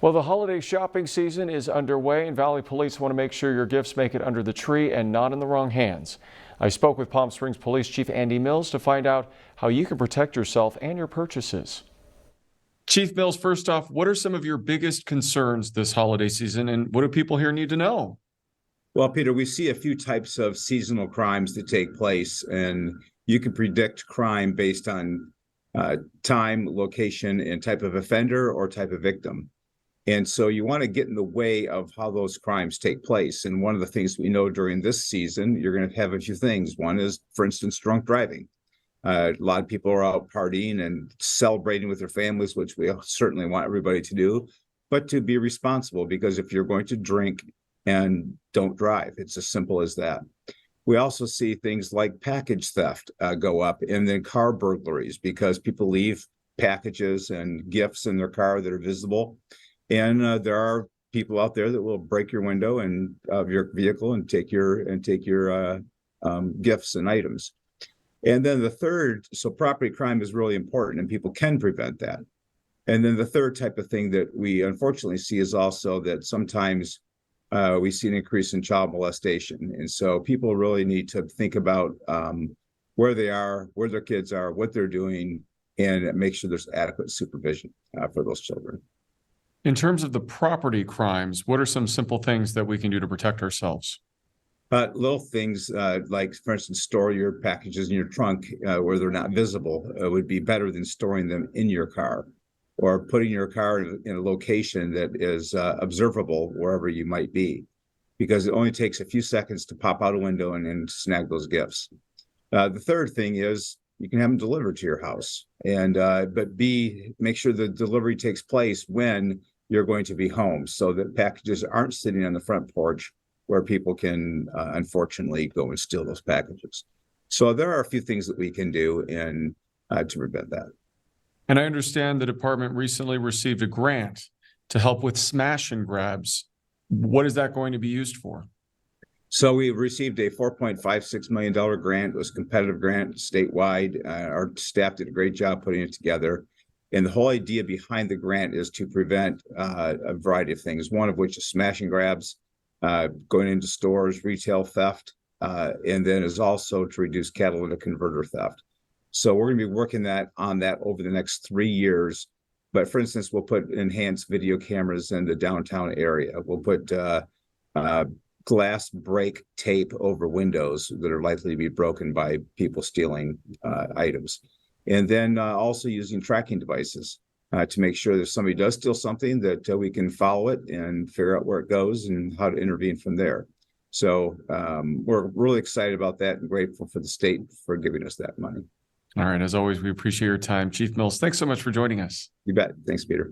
Well, the holiday shopping season is underway, and Valley Police want to make sure your gifts make it under the tree and not in the wrong hands. I spoke with Palm Springs Police Chief Andy Mills to find out how you can protect yourself and your purchases. Chief Mills, first off, what are some of your biggest concerns this holiday season, and what do people here need to know? Well, Peter, we see a few types of seasonal crimes that take place, and you can predict crime based on time, location, and type of offender or type of victim. And so you want to get in the way of how those crimes take place. And one of the things we know during this season, you're going to have a few things. One is, for instance, drunk driving. A lot of people are out partying and celebrating with their families, which we certainly want everybody to do, but to be responsible, because if you're going to drink and don't drive, it's as simple as that. We also see things like package theft go up, and then car burglaries, because people leave packages and gifts in their car that are visible. And there are people out there that will break your window and of your vehicle and take your gifts and items. And then the third, so property crime is really important, and people can prevent that. And then the third type of thing that we unfortunately see is also that sometimes we see an increase in child molestation. And so people really need to think about where they are, where their kids are, what they're doing, and make sure there's adequate supervision for those children. In terms of the property crimes, what are some simple things that we can do to protect ourselves? Little things like, for instance, store your packages in your trunk where they're not visible would be better than storing them in your car, or putting your car in a location that is observable wherever you might be, because it only takes a few seconds to pop out a window and snag those gifts. The third thing is you can have them delivered to your house, and make sure the delivery takes place when you're going to be home, so that packages aren't sitting on the front porch where people can unfortunately go and steal those packages. So there are a few things that we can do to prevent that. And I understand the department recently received a grant to help with smash and grabs. What is that going to be used for? So we received a $4.56 million grant. It was a competitive grant statewide. Our staff did a great job putting it together. And the whole idea behind the grant is to prevent a variety of things, one of which is smash and grabs, going into stores, retail theft, and then is also to reduce catalytic converter theft. So we're going to be working on that over the next 3 years. But for instance, we'll put enhanced video cameras in the downtown area. We'll put glass break tape over windows that are likely to be broken by people stealing items. And then also using tracking devices to make sure that if somebody does steal something, that we can follow it and figure out where it goes and how to intervene from there. So we're really excited about that and grateful for the state for giving us that money. All right. As always, we appreciate your time. Chief Mills, thanks so much for joining us. You bet. Thanks, Peter.